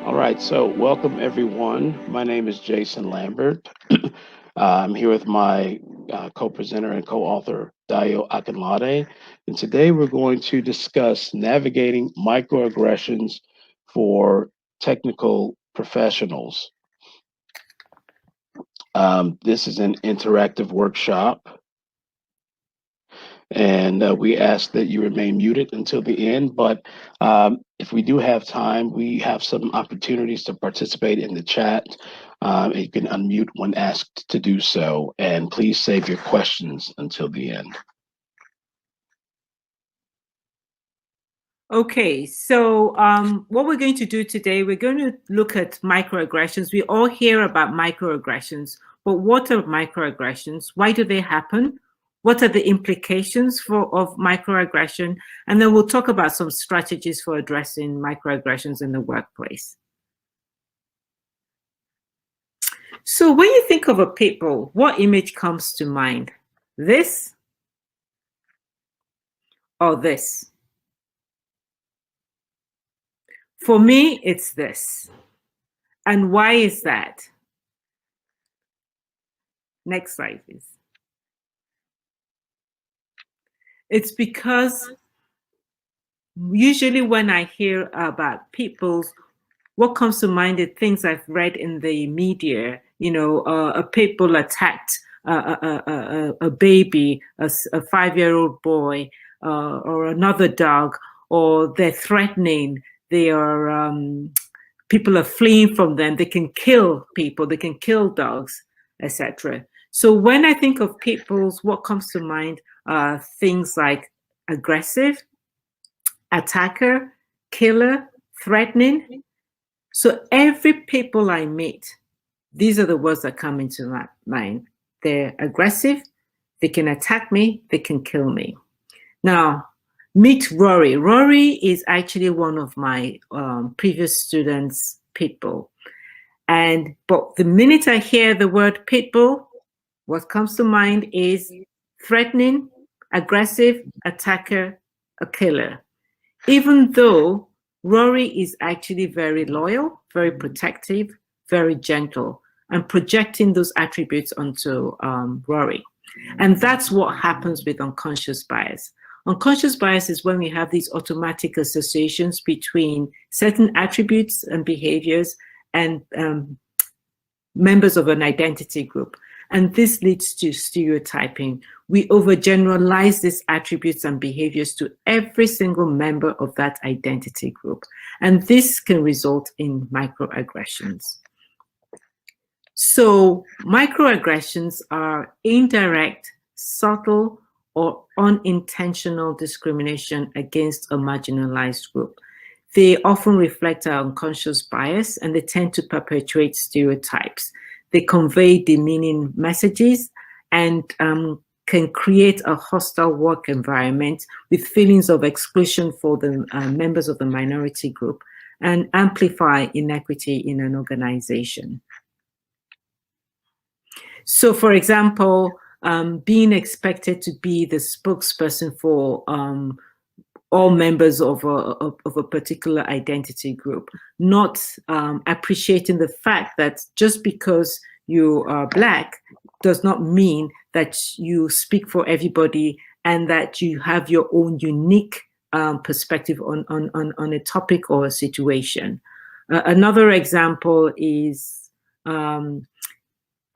All right, so welcome everyone. My name is Jason Lambert. I'm here with my co-presenter and co-author, Dayo Akinlade. And today we're going to discuss navigating microaggressions for technical professionals. This is an interactive workshop, and we ask that you remain muted until the end. But if we do have time, we have some opportunities to participate in the chat. You can unmute when asked to do so, and please save your questions until the end. Okay, so what we're going to do today, we're going to look at microaggressions. We all hear about microaggressions, but what are microaggressions? Why do they happen? What are the implications of microaggression? And then we'll talk about some strategies for addressing microaggressions in the workplace. So when you think of a pit bull, what image comes to mind? This or this? For me, it's this. And why is that? Next slide, please. It's because usually when I hear about pit bulls, what comes to mind are things I've read in the media. You know, a pit bull attacked a baby, a 5-year-old boy, or another dog, or they're threatening. They are people are fleeing from them. They can kill people. They can kill dogs, etc. So when I think of pit bulls, what comes to mind are things like aggressive, attacker, killer, threatening. So every pit bull I meet, these are the words that come into my mind. They're aggressive, they can attack me, they can kill me. Now, meet Rory. Rory is actually one of my previous students' pit bull. But the minute I hear the word pit bull, what comes to mind is threatening, aggressive, attacker, a killer. Even though Rory is actually very loyal, very protective, very gentle, and projecting those attributes onto Rory. And that's what happens with unconscious bias. Unconscious bias is when we have these automatic associations between certain attributes and behaviors and members of an identity group. And this leads to stereotyping. We overgeneralize these attributes and behaviors to every single member of that identity group. And this can result in microaggressions. So microaggressions are indirect, subtle, or unintentional discrimination against a marginalized group. They often reflect our unconscious bias, and they tend to perpetuate stereotypes. They convey demeaning messages and can create a hostile work environment with feelings of exclusion for the members of the minority group and amplify inequity in an organization. So, for example, being expected to be the spokesperson for all members of a particular identity group, not appreciating the fact that just because you are Black does not mean that you speak for everybody and that you have your own unique perspective on a topic or a situation. Another example is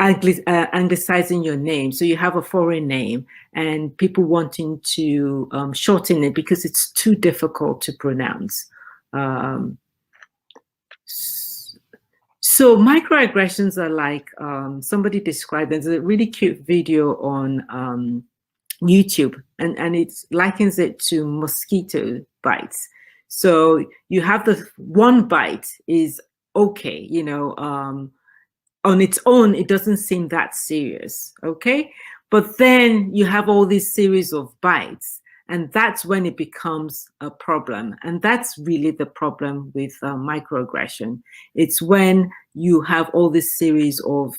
anglicizing your name. So you have a foreign name and people wanting to shorten it because it's too difficult to pronounce. So microaggressions are like, somebody described, there's a really cute video on YouTube and it likens it to mosquito bites. So you have the one bite is okay, you know, on its own, it doesn't seem that serious, okay? But then you have all these series of bites, and that's when it becomes a problem. And that's really the problem with microaggression. It's when you have all this series of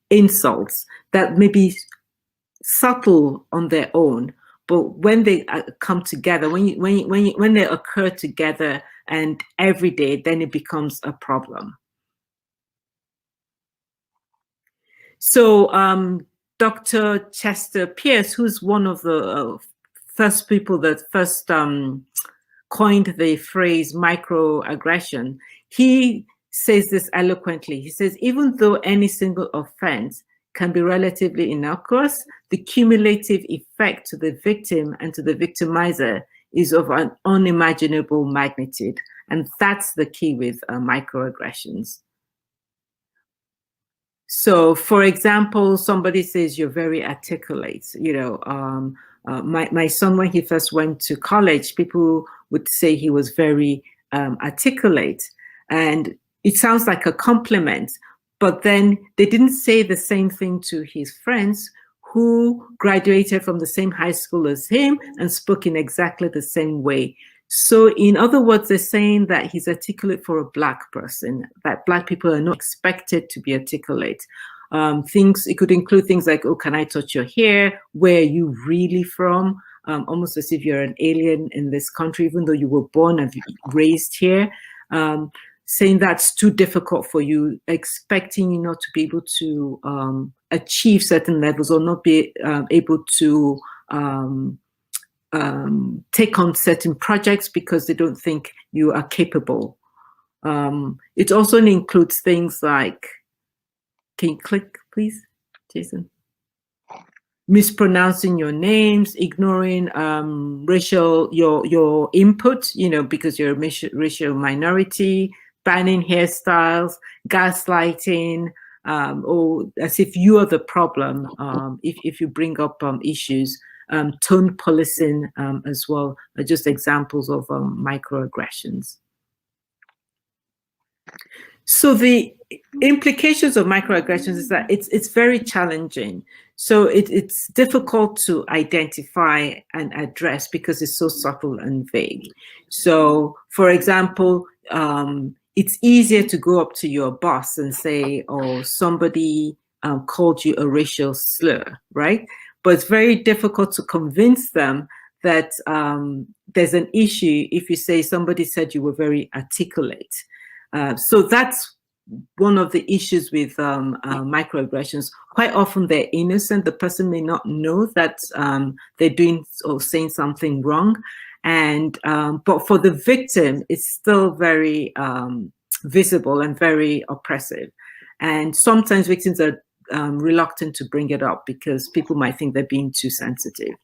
insults that may be subtle on their own, But when they come together, when they occur together and every day, then it becomes a problem. So Dr. Chester Pierce, who's one of the first people that first coined the phrase microaggression, he says this eloquently. He says, even though any single offense can be relatively innocuous, the cumulative effect to the victim and to the victimizer is of an unimaginable magnitude. And that's the key with microaggressions. So, for example, somebody says you're very articulate. My son, when he first went to college, people would say he was very articulate, and it sounds like a compliment. But then they didn't say the same thing to his friends who graduated from the same high school as him and spoke in exactly the same way. So in other words, they're saying that he's articulate for a Black person, that Black people are not expected to be articulate. It could include things like, oh, can I touch your hair? Where are you really from? Almost as if you're an alien in this country, even though you were born and raised here. Saying that's too difficult for you, expecting you not to be able to achieve certain levels or not be able to take on certain projects because they don't think you are capable. It also includes things like, can you click, please, Jason? Mispronouncing your names, ignoring your input, because you're a racial minority, banning hairstyles, gaslighting, or as if you are the problem if you bring up issues. Tone policing as well are just examples of microaggressions. So the implications of microaggressions is that it's very challenging. So it's difficult to identify and address because it's so subtle and vague. So, for example, it's easier to go up to your boss and say, oh, somebody called you a racial slur, right? But it's very difficult to convince them that there's an issue if you say somebody said you were very articulate. So that's one of the issues with microaggressions. Quite often they're innocent. The person may not know that they're doing or saying something wrong. But for the victim, it's still very visible and very oppressive. And sometimes victims are reluctant to bring it up because people might think they're being too sensitive.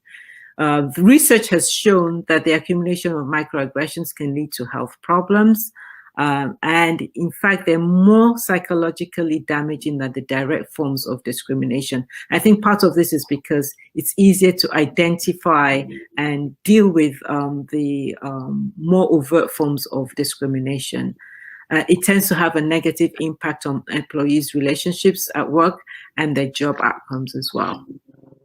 The research has shown that the accumulation of microaggressions can lead to health problems. And in fact, they're more psychologically damaging than the direct forms of discrimination. I think part of this is because it's easier to identify and deal with the more overt forms of discrimination. It tends to have a negative impact on employees' relationships at work and their job outcomes as well.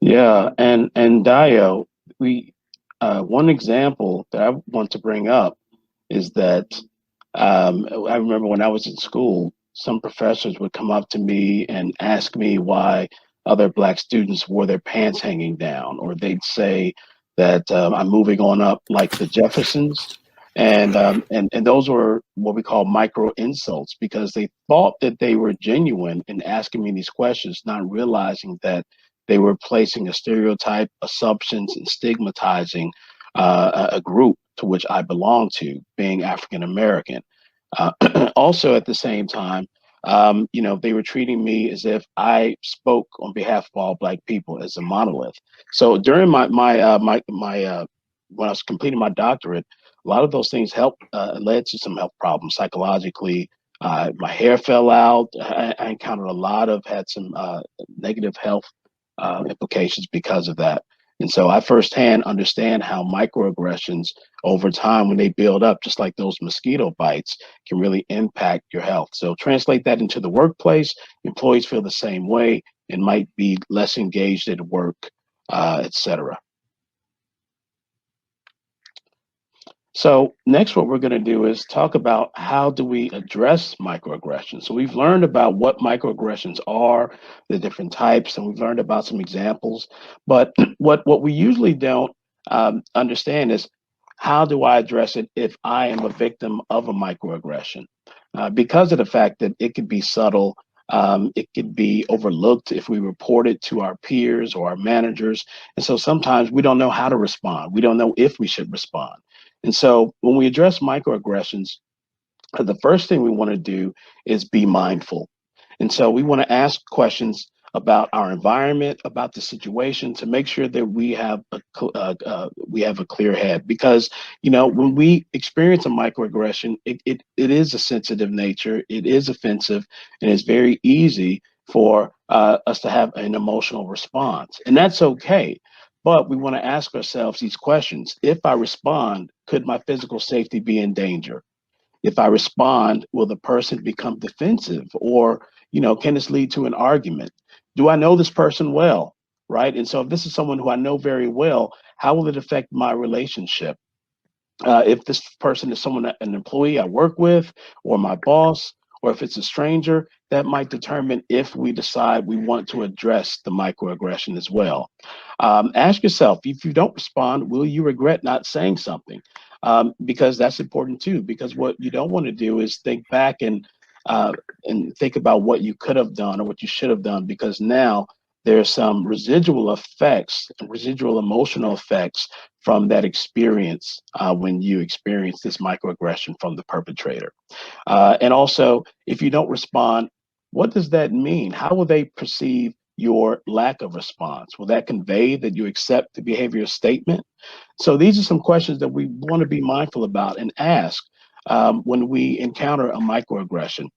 Yeah, and Dio, one example that I want to bring up is that I remember when I was in school, some professors would come up to me and ask me why other Black students wore their pants hanging down, or they'd say that I'm moving on up like the Jeffersons. And those were what we call micro insults because they thought that they were genuine in asking me these questions, not realizing that they were placing a stereotype, assumptions, and stigmatizing a group to which I belong to, being African American. Also, at the same time, they were treating me as if I spoke on behalf of all Black people as a monolith. So during when I was completing my doctorate, a lot of those things led to some health problems psychologically. My hair fell out. I encountered had some negative health implications because of that. And so I firsthand understand how microaggressions over time, when they build up, just like those mosquito bites, can really impact your health. So translate that into the workplace. Employees feel the same way and might be less engaged at work, etc. So next, what we're going to do is talk about how do we address microaggressions. So we've learned about what microaggressions are, the different types, and we've learned about some examples. But what we usually don't understand is, how do I address it if I am a victim of a microaggression? Because of the fact that it could be subtle, it could be overlooked if we report it to our peers or our managers. And so sometimes we don't know how to respond. We don't know if we should respond. And so when we address microaggressions, the first thing we want to do is be mindful. And so we want to ask questions about our environment, about the situation, to make sure that we have a clear head. Because when we experience a microaggression, it is a sensitive nature, it is offensive, and it's very easy for us to have an emotional response, and that's okay. But we want to ask ourselves these questions: if I respond, could my physical safety be in danger? If I respond, will the person become defensive, or can this lead to an argument? Do I know this person well? Right. And so if this is someone who I know very well, how will it affect my relationship? If this person is an employee I work with, or my boss, or if it's a stranger, that might determine if we decide we want to address the microaggression as well. Ask yourself, if you don't respond, will you regret not saying something? Because that's important too, because what you don't want to do is think back uh, and think about what you could have done or what you should have done, because now there's some residual effects, residual emotional effects from that experience when you experience this microaggression from the perpetrator. And also, if you don't respond, what does that mean? How will they perceive your lack of response? Will that convey that you accept the behavioral statement? So these are some questions that we want to be mindful about and ask when we encounter a microaggression.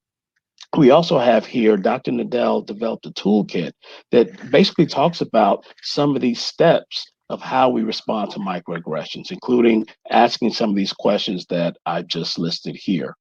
We also have here, Dr. Nadell developed a toolkit that basically talks about some of these steps of how we respond to microaggressions, including asking some of these questions that I just listed here.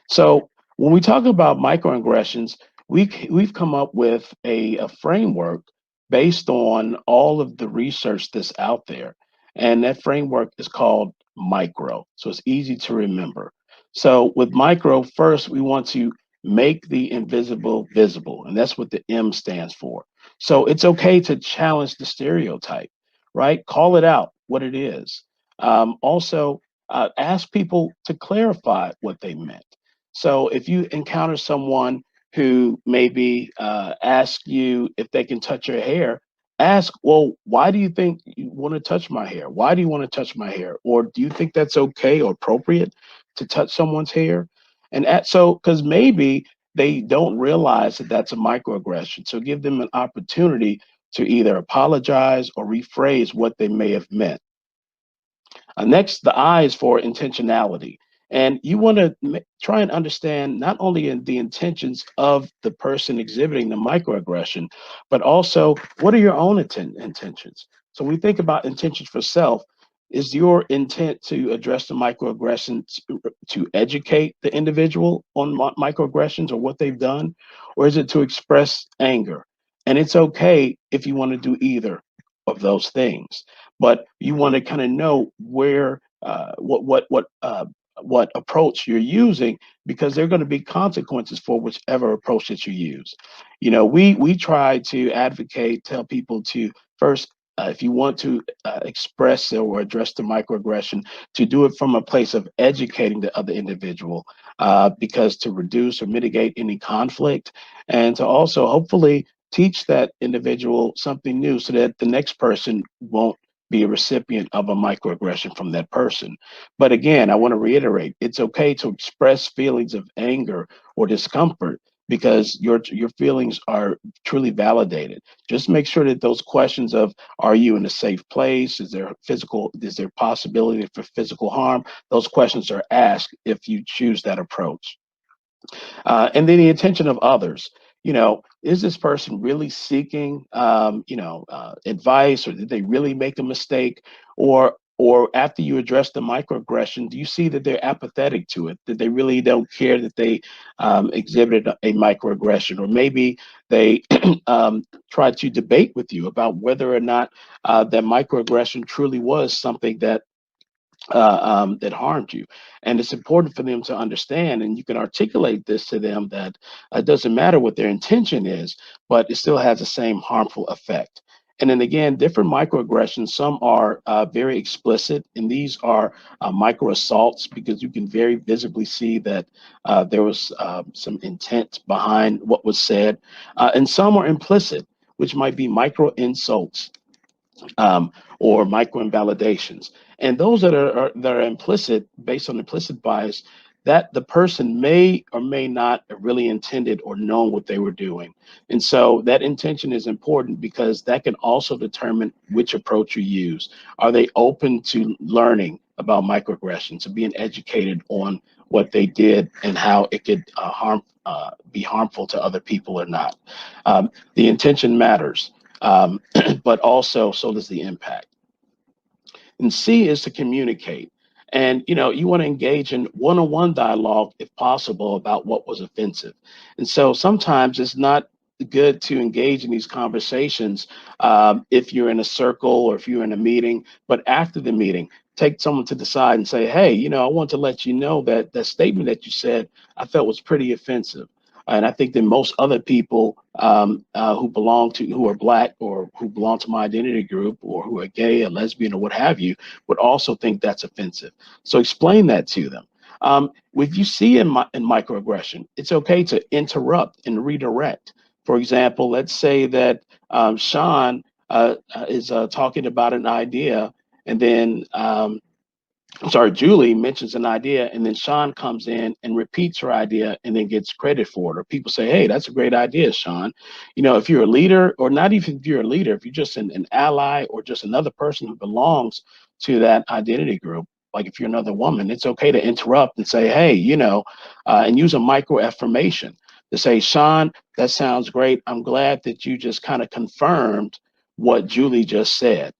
So when we talk about microaggressions, we've come up with a framework based on all of the research that's out there. And that framework is called micro. So it's easy to remember. So with micro, first we want to make the invisible visible. And that's what the M stands for. So it's okay to challenge the stereotype, right? Call it out what it is. Also, ask people to clarify what they meant. So if you encounter someone who maybe asks you if they can touch your hair, ask, well, why do you think you want to touch my hair? Why do you want to touch my hair? Or do you think that's okay or appropriate to touch someone's hair? Because maybe they don't realize that that's a microaggression. So give them an opportunity to either apologize or rephrase what they may have meant. Next, the I is for intentionality. And you want to try and understand not only the intentions of the person exhibiting the microaggression, but also what are your own intentions. So we think about intentions for self. Is your intent to address the microaggression to educate the individual on microaggressions or what they've done? Or is it to express anger? And it's okay if you want to do either of those things, but you want to kind of know where what approach you're using, because there are going to be consequences for whichever approach that you use. We try to advocate, tell people to first, if you want to express or address the microaggression, to do it from a place of educating the other individual, because to reduce or mitigate any conflict, and to also hopefully teach that individual something new so that the next person won't be a recipient of a microaggression from that person. But again, I want to reiterate, it's okay to express feelings of anger or discomfort, because your feelings are truly validated. Just make sure that those questions of, are you in a safe place? Is there possibility for physical harm? Those questions are asked if you choose that approach. And then the attention of others. Is this person really seeking, advice, or did they really make a mistake? Or after you address the microaggression, do you see that they're apathetic to it? That they really don't care that they exhibited a microaggression, or maybe they try to debate with you about whether or not that microaggression truly was something that harmed you. And it's important for them to understand, and you can articulate this to them, that it doesn't matter what their intention is, but it still has the same harmful effect. And then again, different microaggressions. Some are very explicit, and these are micro assaults because you can very visibly see that there was some intent behind what was said. And some are implicit, which might be micro insults, um, or micro invalidations. And those that are implicit, based on implicit bias, that the person may or may not have really intended or known what they were doing. And so that intention is important because that can also determine which approach you use. Are they open to learning about microaggressions and being educated on what they did and how it could be harmful to other people or not? The intention matters, but also so does the impact. And C is to communicate. And you want to engage in one-on-one dialogue if possible about what was offensive. And so sometimes it's not good to engage in these conversations if you're in a circle or if you're in a meeting, but after the meeting, take someone to the side and say, hey, I want to let you know that that statement that you said I felt was pretty offensive. And I think that most other people who are black or who belong to my identity group or who are gay or lesbian or what have you would also think that's offensive. So explain that to them. If you see in microaggression, it's okay to interrupt and redirect. For example, let's say that Sean is talking about an idea, and then I'm sorry, Julie mentions an idea, and then Sean comes in and repeats her idea and then gets credit for it. Or people say, hey, that's a great idea, Sean. If you're a leader, or not even if you're a leader, if you're just an ally or just another person who belongs to that identity group, like if you're another woman, it's okay to interrupt and say, hey, and use a micro affirmation to say, Sean, that sounds great. I'm glad that you just kind of confirmed what Julie just said.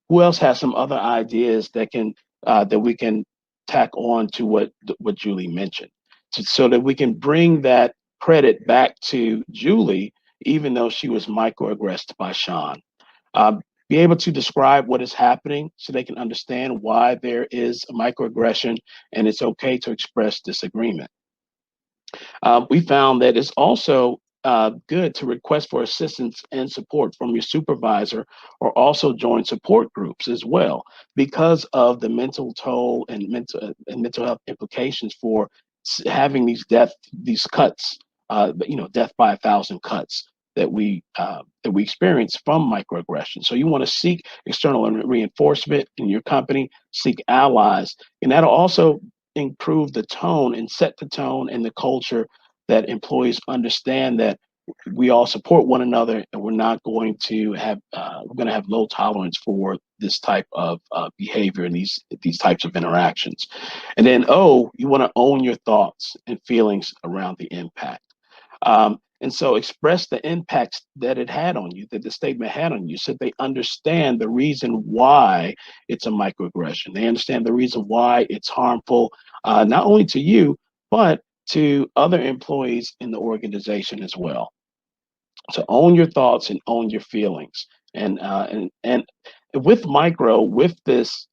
Who else has some other ideas that we can tack on to what Julie mentioned, so that we can bring that credit back to Julie, even though she was microaggressed by Sean. Uh, be able to describe what is happening so they can understand why there is a microaggression, and it's okay to express disagreement. We found that it's also good to request for assistance and support from your supervisor, or also join support groups as well, because of the mental toll and mental health implications for having these cuts, death by 1,000 cuts that we experience from microaggression. So you want to seek external reinforcement in your company, seek allies, and that'll also improve the tone and set the tone and the culture, that employees understand that we all support one another, and we're going to have low tolerance for this type of behavior and these types of interactions. And then you want to own your thoughts and feelings around the impact. And so express the impacts that it had on you, that the statement had on you, so they understand the reason why it's a microaggression. They understand the reason why it's harmful, not only to you, but to other employees in the organization as well. So own your thoughts and own your feelings. And with this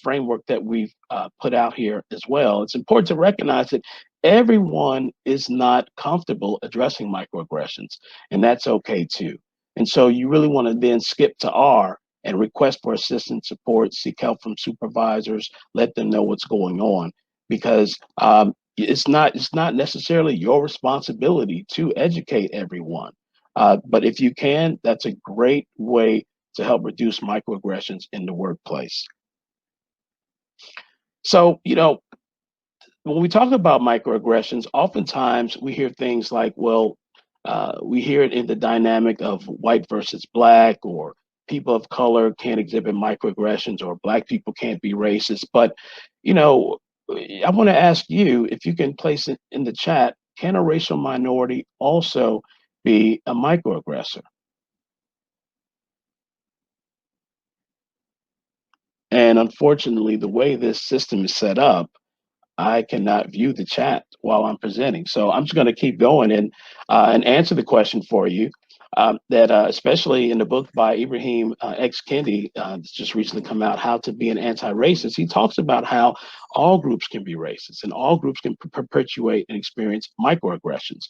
framework that we've put out here as well, it's important to recognize that everyone is not comfortable addressing microaggressions, and that's okay too. And so you really want to then skip to R and request for assistance, support, seek help from supervisors, let them know what's going on, because it's not necessarily your responsibility to educate everyone. But if you can, that's a great way to help reduce microaggressions in the workplace. So, when we talk about microaggressions, oftentimes we hear things like, well, we hear it in the dynamic of white versus black, or people of color can't exhibit microaggressions, or black people can't be racist. But, you know, I want to ask you if you can place it in the chat, can a racial minority also be a microaggressor? And unfortunately, the way this system is set up, I cannot view the chat while I'm presenting. So I'm just going to keep going and answer the question for you. That especially in the book by Ibrahim X. Kendi, that's just recently come out, How to Be an Anti-Racist, he talks about how all groups can be racist and all groups can perpetuate and experience microaggressions.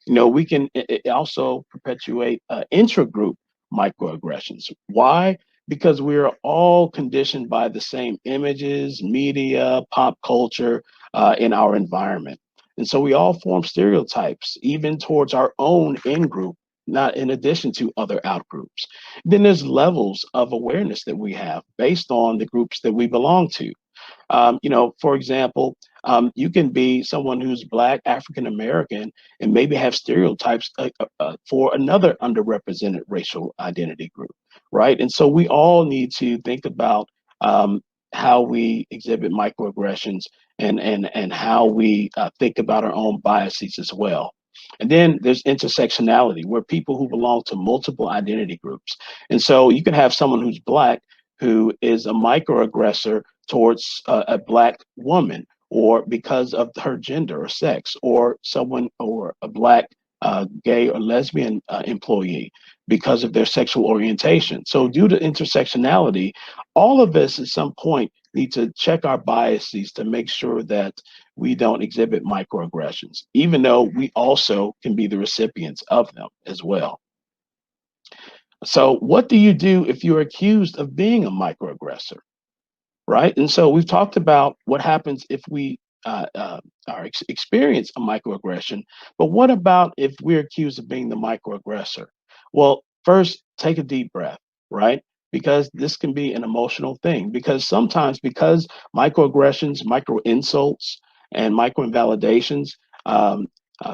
We can also perpetuate intra-group microaggressions. Why? Because we are all conditioned by the same images, media, pop culture in our environment. And so we all form stereotypes, even towards our own in group, not in addition to other out groups. Then there's levels of awareness that we have based on the groups that we belong to. For example, you can be someone who's Black, African American, and maybe have stereotypes for another underrepresented racial identity group, right? And so we all need to think about how we exhibit microaggressions and how we think about our own biases as well. And then there's intersectionality, where people who belong to multiple identity groups. And so you can have someone who's Black who is a microaggressor towards a Black woman, or because of her gender or sex, or someone, or a Black gay or lesbian employee because of their sexual orientation. So, due to intersectionality, all of us at some point need to check our biases to make sure that we don't exhibit microaggressions, even though we also can be the recipients of them as well. So, what do you do if you're accused of being a microaggressor? Right? And so we've talked about what happens if we experience a microaggression, but what about if we're accused of being the microaggressor? Well, first, take a deep breath, right? Because this can be an emotional thing. Because sometimes, because microaggressions, micro insults, and micro invalidations,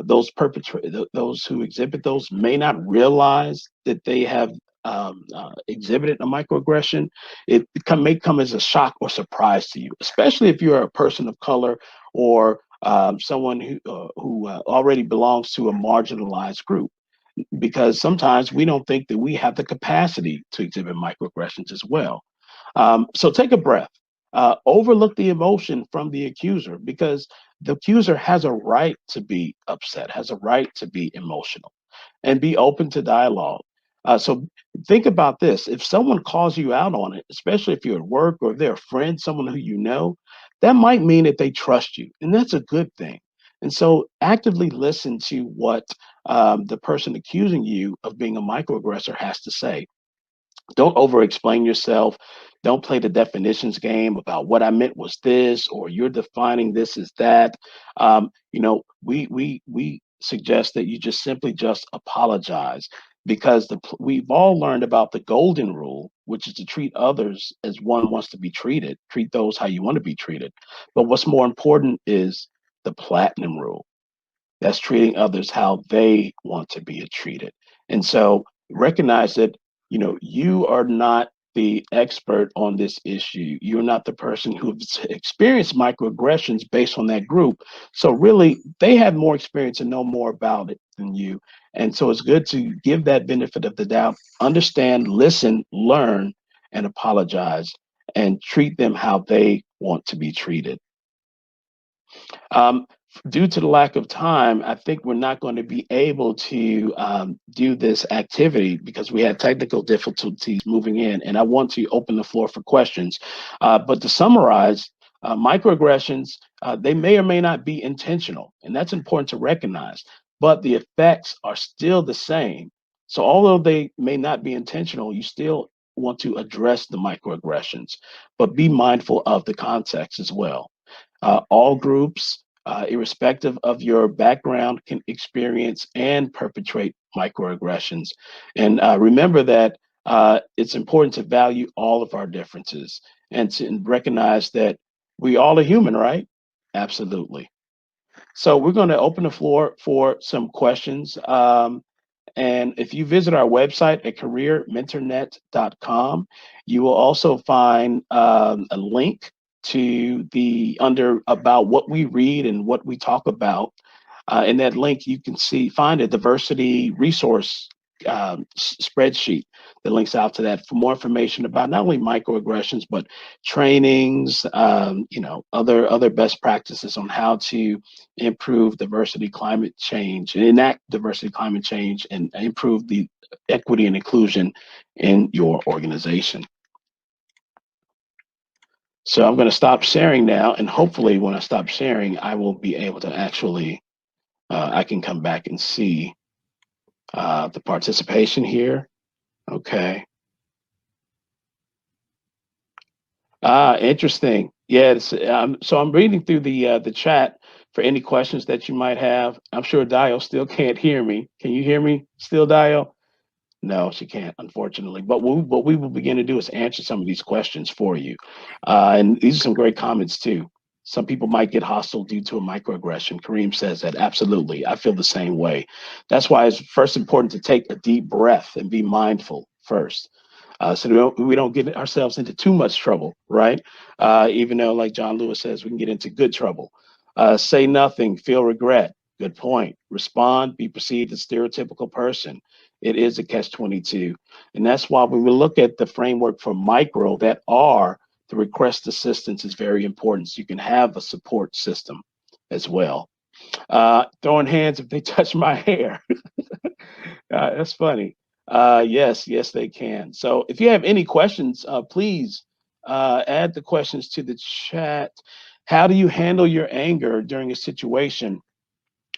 those who exhibit those may not realize that they have exhibited a microaggression. May come as a shock or surprise to you, especially if you're a person of color, or someone who already belongs to a marginalized group, because sometimes we don't think that we have the capacity to exhibit microaggressions as well. So take a breath. Overlook the emotion from the accuser, because the accuser has a right to be upset, has a right to be emotional, and be open to dialogue. So think about this. If someone calls you out on it, especially if you're at work or if they're a friend, someone who you know, that might mean that they trust you. And that's a good thing. And so actively listen to what the person accusing you of being a microaggressor has to say. Don't over explain yourself. Don't play the definitions game about what I meant was this, or you're defining this as that. We suggest that you just simply just apologize, because we've all learned about the golden rule, which is to treat others as one wants to be treated. Treat those how you want to be treated. But what's more important is the platinum rule. That's treating others how they want to be treated. And so recognize that, you are not the expert on this issue. You're not the person who's experienced microaggressions based on that group. So really, they have more experience and know more about it than you. And so it's good to give that benefit of the doubt, understand, listen, learn, and apologize, and treat them how they want to be treated. Um, Due to the lack of time, I think we're not going to be able to do this activity because we had technical difficulties moving in, and I want to open the floor for questions. But to summarize, microaggressions, they may or may not be intentional, and that's important to recognize, but the effects are still the same. So although they may not be intentional, you still want to address the microaggressions, but be mindful of the context as well. All groups, irrespective of your background, can experience and perpetrate microaggressions. And remember that it's important to value all of our differences and to recognize that we all are human, right? Absolutely. So we're going to open the floor for some questions. And if you visit our website at careermentornet.com, you will also find a link to the under about what we read and what we talk about. In that link, you can find a diversity resource spreadsheet that links out to that for more information about not only microaggressions but trainings, other best practices on how to improve diversity, climate change, and enact diversity, climate change, and improve the equity and inclusion in your organization. So I'm going to stop sharing now, and hopefully, when I stop sharing, I will be able to actually I can come back and see the participation here. Okay. Ah, interesting. Yes. So I'm reading through the chat for any questions that you might have. I'm sure Dio still can't hear me. Can you hear me still, Dio? No, she can't, unfortunately. But what we will begin to do is answer some of these questions for you. And these are some great comments, too. Some people might get hostile due to a microaggression. Kareem says that absolutely. I feel the same way. That's why it's first important to take a deep breath and be mindful first. So we don't get ourselves into too much trouble, right? Even though, like John Lewis says, we can get into good trouble. Say nothing, feel regret. Good point. Respond, be perceived as stereotypical person. It is a catch 22. And that's why when we look at the framework for micro, that R, the request assistance, is very important. So you can have a support system as well. Throwing hands if they touch my hair. That's funny. Yes, yes, they can. So if you have any questions, please add the questions to the chat. How do you handle your anger during a situation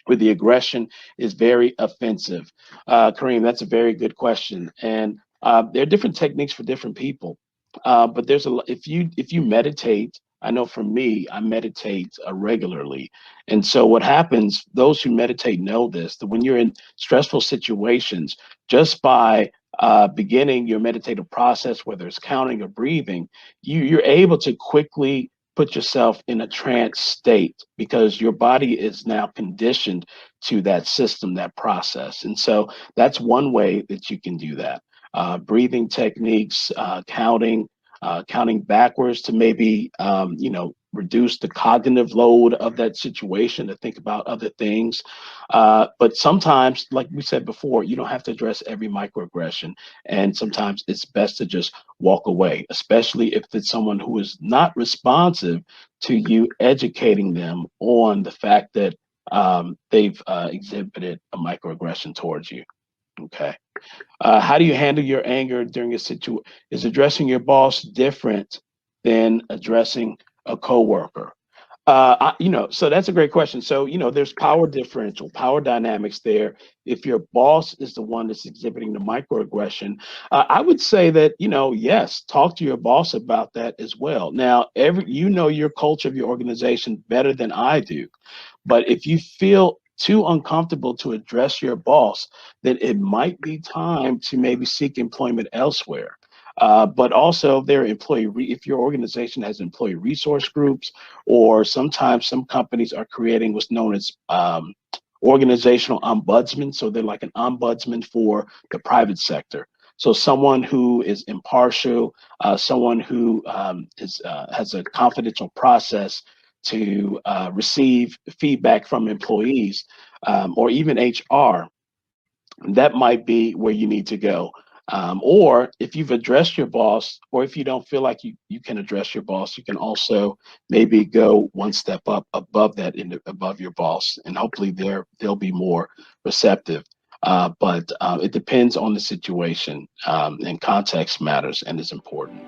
where the aggression is very offensive? Kareem, that's a very good question, and there are different techniques for different people. But there's if you meditate. I know for me, I meditate regularly, and so what happens? Those who meditate know this: that when you're in stressful situations, just by beginning your meditative process, whether it's counting or breathing, you're able to quickly put yourself in a trance state because your body is now conditioned to that system, that process. And so that's one way that you can do that. Breathing techniques, counting backwards to maybe, reduce the cognitive load of that situation to think about other things. But sometimes, like we said before, you don't have to address every microaggression. And sometimes it's best to just walk away, especially if it's someone who is not responsive to you educating them on the fact that they've exhibited a microaggression towards you. Okay. How do you handle your anger during a situation? Is addressing your boss different than addressing a coworker? So that's a great question. So, there's power differential, power dynamics there. If your boss is the one that's exhibiting the microaggression, I would say that, yes, talk to your boss about that as well. Now, your culture of your organization better than I do. But if you feel too uncomfortable to address your boss, then it might be time to maybe seek employment elsewhere. But also, if your organization has employee resource groups, or sometimes some companies are creating what's known as organizational ombudsman. So they're like an ombudsman for the private sector. So someone who is impartial, someone who has a confidential process to receive feedback from employees, or even HR, that might be where you need to go. Or if you've addressed your boss, or if you don't feel like you can address your boss, you can also maybe go one step up above above your boss, and hopefully they'll be more receptive. But it depends on the situation, and context matters and is important.